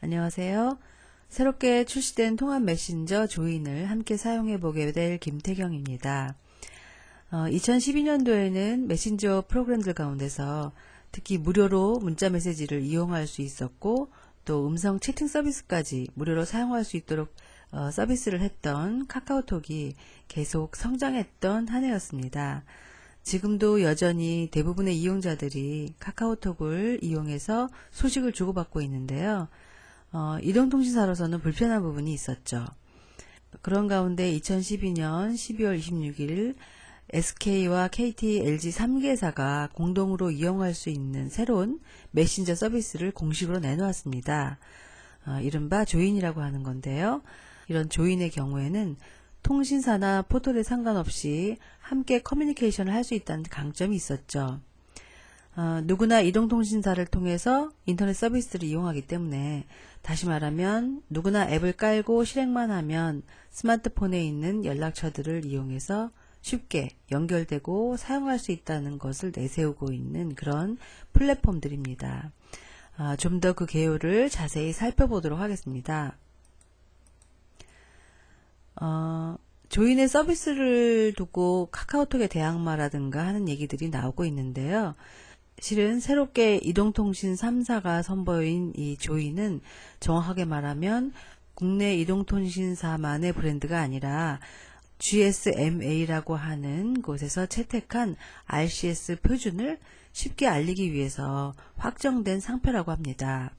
안녕하세요. 새롭게 출시된 통합 메신저 조인을 함께 사용해 보게 될 김태경입니다. 2012년도에는 메신저 프로그램들 가운데서 특히 무료로 문자 메시지를 이용할 수 있었고 또 음성 채팅 서비스까지 무료로 사용할 수 있도록 서비스를 했던 카카오톡이 계속 성장했던 한 해였습니다. 지금도 여전히 대부분의 이용자들이 카카오톡을 이용해서 소식을 주고받고 있는데요. 이동통신사로서는 불편한 부분이 있었죠. 그런 가운데 2012년 12월 26일 SK와 KT, LG 3개사가 공동으로 이용할 수 있는 새로운 메신저 서비스를 공식으로 내놓았습니다. 이른바 조인이라고 하는 건데요. 이런 조인의 경우에는 통신사나 포털에 상관없이 함께 커뮤니케이션을 할 수 있다는 강점이 있었죠. 누구나 이동통신사를 통해서 인터넷 서비스를 이용하기 때문에 다시 말하면 누구나 앱을 깔고 실행만 하면 스마트폰에 있는 연락처들을 이용해서 쉽게 연결되고 사용할 수 있다는 것을 내세우고 있는 그런 플랫폼들입니다. 좀 더 그 개요를 자세히 살펴보도록 하겠습니다. 조인의 서비스를 두고 카카오톡의 대항마라든가 하는 얘기들이 나오고 있는데요. 실은 새롭게 이동통신 3사가 선보인 이 조인은 정확하게 말하면 국내 이동통신사만의 브랜드가 아니라 GSMA라고 하는 곳에서 채택한 RCS 표준을 쉽게 알리기 위해서 확정된 상표라고 합니다.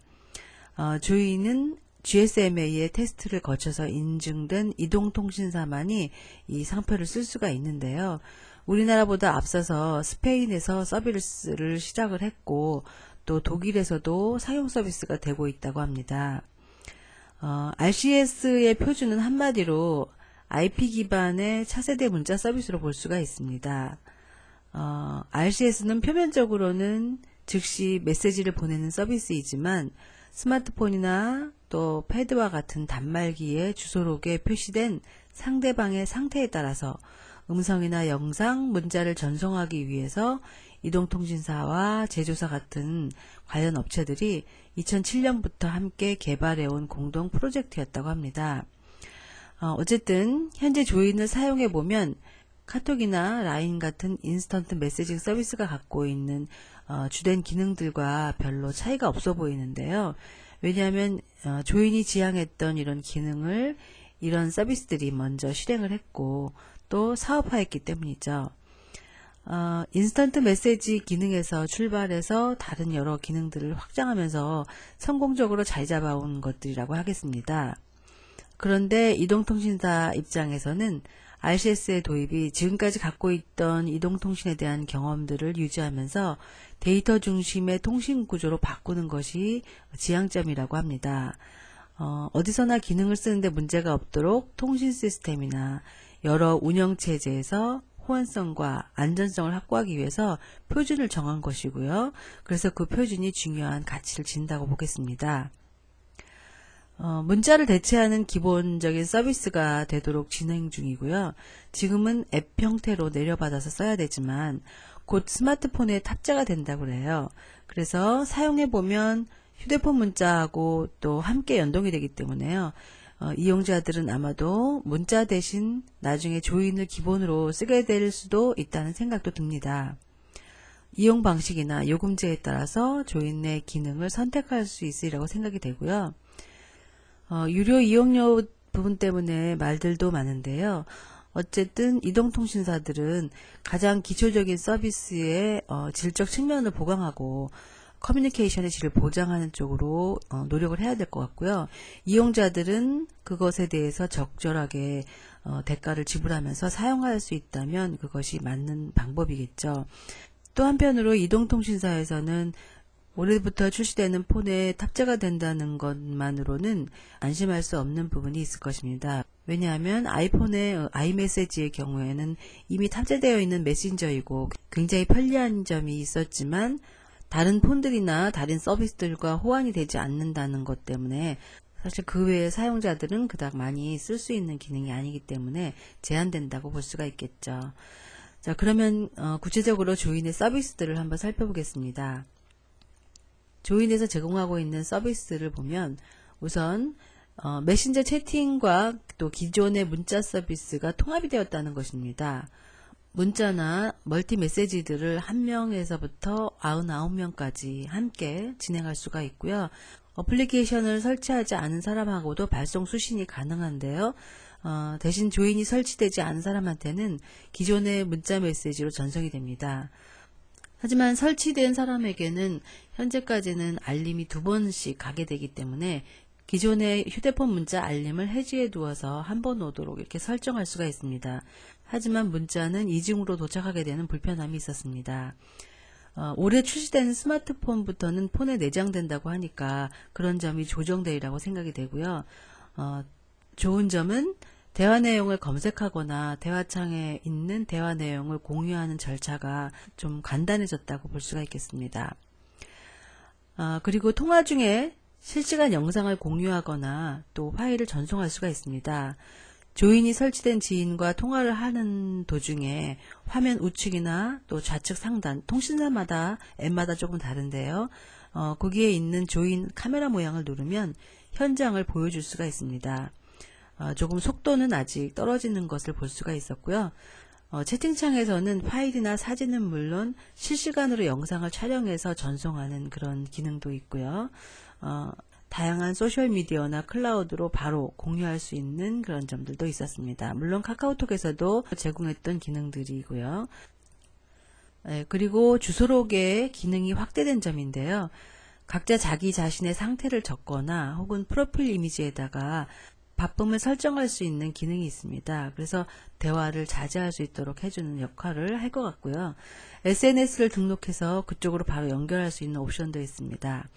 조인은 GSMA의 테스트를 거쳐서 인증된 이동통신사만이 이 상표를 쓸 수가 있는데요. 우리나라보다 앞서서 스페인에서 서비스를 시작을 했고 또 독일에서도 사용 서비스가 되고 있다고 합니다. RCS의 표준은 한마디로 IP 기반의 차세대 문자 서비스로 볼 수가 있습니다. RCS는 표면적으로는 즉시 메시지를 보내는 서비스이지만 스마트폰이나 또 패드와 같은 단말기에 주소록에 표시된 상대방의 상태에 따라서 음성이나 영상, 문자를 전송하기 위해서 이동통신사와 제조사 같은 관련 업체들이 2007년부터 함께 개발해온 공동 프로젝트였다고 합니다. 어쨌든 현재 조인을 사용해보면 카톡이나 라인 같은 인스턴트 메시지 서비스가 갖고 있는 주된 기능들과 별로 차이가 없어 보이는데요. 왜냐하면 조인이 지향했던 이런 기능을 이런 서비스들이 먼저 실행을 했고 또 사업화했기 때문이죠. 인스턴트 메시지 기능에서 출발해서 다른 여러 기능들을 확장하면서 성공적으로 자리 잡아온 것들이라고 하겠습니다. 그런데 이동통신사 입장에서는 RCS의 도입이 지금까지 갖고 있던 이동통신에 대한 경험들을 유지하면서 데이터 중심의 통신 구조로 바꾸는 것이 지향점이라고 합니다. 어디서나 기능을 쓰는데 문제가 없도록 통신 시스템이나 여러 운영체제에서 호환성과 안전성을 확보하기 위해서 표준을 정한 것이고요. 그래서 그 표준이 중요한 가치를 진다고 보겠습니다. 문자를 대체하는 기본적인 서비스가 되도록 진행 중이고요. 지금은 앱 형태로 내려받아서 써야 되지만 곧 스마트폰에 탑재가 된다고 그래요. 그래서 사용해보면 휴대폰 문자하고 또 함께 연동이 되기 때문에요. 이용자들은 아마도 문자 대신 나중에 조인을 기본으로 쓰게 될 수도 있다는 생각도 듭니다. 이용 방식이나 요금제에 따라서 조인의 기능을 선택할 수 있으리라고 생각이 되고요. 유료 이용료 부분 때문에 말들도 많은데요. 어쨌든 이동통신사들은 가장 기초적인 서비스의 질적 측면을 보강하고 커뮤니케이션의 질을 보장하는 쪽으로 노력을 해야 될 것 같고요. 이용자들은 그것에 대해서 적절하게 대가를 지불하면서 사용할 수 있다면 그것이 맞는 방법이겠죠. 또 한편으로 이동통신사에서는 올해부터 출시되는 폰에 탑재가 된다는 것만으로는 안심할 수 없는 부분이 있을 것입니다. 왜냐하면 아이폰의 아이메시지의 경우에는 이미 탑재되어 있는 메신저이고 굉장히 편리한 점이 있었지만 다른 폰들이나 다른 서비스들과 호환이 되지 않는다는 것 때문에 사실 그 외의 사용자들은 그닥 많이 쓸 수 있는 기능이 아니기 때문에 제한된다고 볼 수가 있겠죠. 자, 그러면 구체적으로 조인의 서비스들을 한번 살펴보겠습니다. 조인에서 제공하고 있는 서비스를 보면 우선 메신저 채팅과 또 기존의 문자 서비스가 통합이 되었다는 것입니다. 문자나 멀티 메시지들을 1명에서부터 99명까지 함께 진행할 수가 있고요. 어플리케이션을 설치하지 않은 사람하고도 발송 수신이 가능한데요. 대신 조인이 설치되지 않은 사람한테는 기존의 문자 메시지로 전송이 됩니다. 하지만 설치된 사람에게는 현재까지는 알림이 2번씩 가게 되기 때문에 기존의 휴대폰 문자 알림을 해지해 두어서 한 번 오도록 이렇게 설정할 수가 있습니다. 하지만 문자는 이중으로 도착하게 되는 불편함이 있었습니다. 올해 출시된 스마트폰부터는 폰에 내장된다고 하니까 그런 점이 조정되리라고 생각이 되고요. 좋은 점은 대화 내용을 검색하거나 대화창에 있는 대화 내용을 공유하는 절차가 좀 간단해졌다고 볼 수가 있겠습니다. 그리고 통화 중에 실시간 영상을 공유하거나 또 파일을 전송할 수가 있습니다. 조인이 설치된 지인과 통화를 하는 도중에 화면 우측이나 또 좌측 상단, 통신사마다 앱마다 조금 다른데요. 거기에 있는 조인 카메라 모양을 누르면 현장을 보여줄 수가 있습니다. 조금 속도는 아직 떨어지는 것을 볼 수가 있었고요. 채팅창에서는 파일이나 사진은 물론 실시간으로 영상을 촬영해서 전송하는 그런 기능도 있고요. 다양한 소셜미디어나 클라우드로 바로 공유할 수 있는 그런 점들도 있었습니다. 물론 카카오톡에서도 제공했던 기능들이고요. 그리고 주소록의 기능이 확대된 점인데요. 각자 자기 자신의 상태를 적거나 혹은 프로필 이미지에다가 바쁨을 설정할 수 있는 기능이 있습니다. 그래서 대화를 자제할 수 있도록 해주는 역할을 할 것 같고요. SNS를 등록해서 그쪽으로 바로 연결할 수 있는 옵션도 있습니다.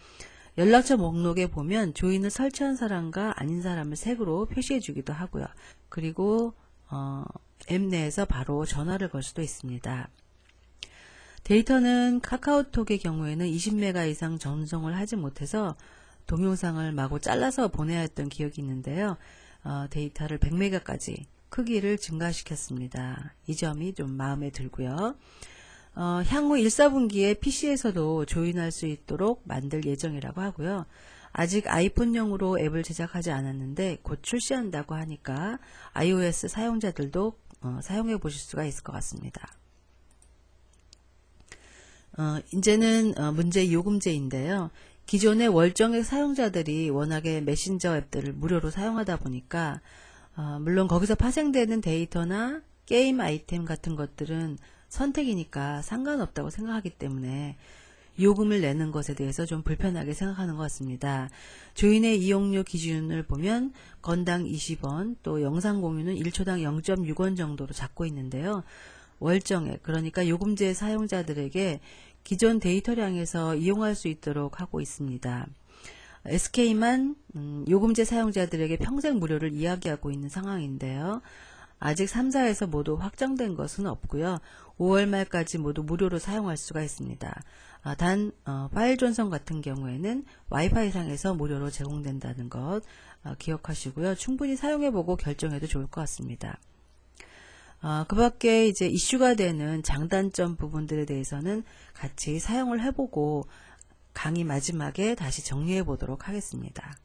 연락처 목록에 보면 조인을 설치한 사람과 아닌 사람을 색으로 표시해 주기도 하고요. 그리고 앱 내에서 바로 전화를 걸 수도 있습니다. 데이터는 카카오톡의 경우에는 20메가 이상 전송을 하지 못해서 동영상을 마구 잘라서 보내야 했던 기억이 있는데요. 데이터를 100메가까지 크기를 증가시켰습니다. 이 점이 좀 마음에 들고요. 향후 1, 4분기에 PC에서도 조인할 수 있도록 만들 예정이라고 하고요. 아직 아이폰용으로 앱을 제작하지 않았는데 곧 출시한다고 하니까 iOS 사용자들도 사용해 보실 수가 있을 것 같습니다. 이제는 문제 요금제인데요. 기존의 월정액 사용자들이 워낙에 메신저 앱들을 무료로 사용하다 보니까 물론 거기서 파생되는 데이터나 게임 아이템 같은 것들은 선택이니까 상관없다고 생각하기 때문에 요금을 내는 것에 대해서 좀 불편하게 생각하는 것 같습니다. 조인의 이용료 기준을 보면 건당 20원, 또 영상 공유는 1초당 0.6원 정도로 잡고 있는데요. 월정액, 그러니까 요금제 사용자들에게 기존 데이터량에서 이용할 수 있도록 하고 있습니다. SK만 요금제 사용자들에게 평생 무료를 이야기하고 있는 상황인데요. 아직 3사에서 모두 확정된 것은 없고요. 5월 말까지 모두 무료로 사용할 수가 있습니다. 단 파일 전송 같은 경우에는 와이파이 상에서 무료로 제공된다는 것 기억하시고요. 충분히 사용해보고 결정해도 좋을 것 같습니다. 그 밖에 이제 이슈가 되는 장단점 부분들에 대해서는 같이 사용을 해보고 강의 마지막에 다시 정리해 보도록 하겠습니다.